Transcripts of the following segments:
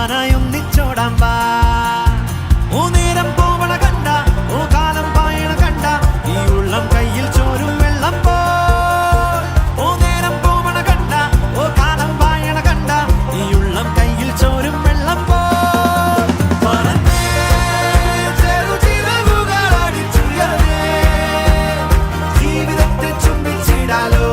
കൂട്ടാനായി ഒന്നിച്ചോടാൻ വാ. ഓ നേരം പോവണ കണ്ട, ഓ കാലം പായണ കണ്ട, ഈ ഉള്ളം കയ്യിൽ ചോരും വെള്ളം പോ. ഓ നേരം പോവണ കണ്ട, ഓ കാലം പായണ കണ്ട, ഈ ഉള്ളം കയ്യിൽ ചോരും വെള്ളം പോ. ജീവിതത്തെ ചുംബിച്ചിടാലോ.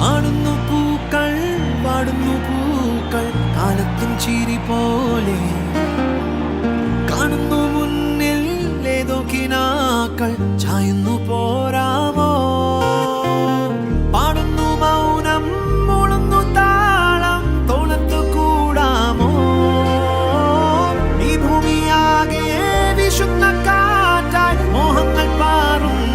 ആടുന്നു പൂക്കൾ, പാടുന്നു പൂക്കൾ, കാലത്തും ചിരി പോലെ കാണുന്നു മുന്നിൽ ഏതോ കിനാക്കൾ ചായുന്നു പോരാമോ. പാടുന്നു മൗനം, മുളുന്നു താളം, തോളത്തു കൂടാമോ. ഈ ഭൂമിയാകെ വിശുദ്ധ കാറ്റായി മോഹങ്ങൾ പാറുന്നു.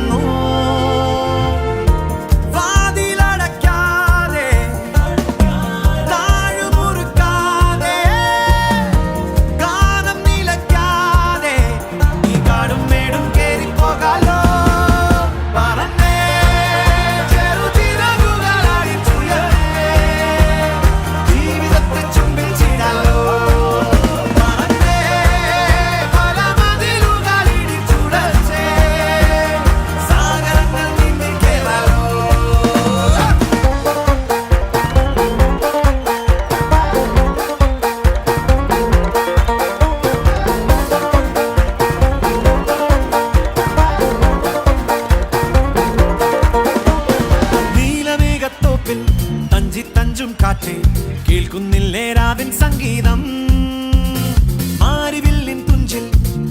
തഞ്ചും കാറ്റേ കേൾക്കുന്നില്ലേ രാവിൻ സംഗീതം. മാരിവില്ലിൻ തുഞ്ചിൽ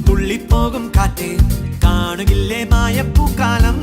തുള്ളിപ്പോകും കാറ്റേ കാണുകില്ലേ മായപ്പൂക്കാലം.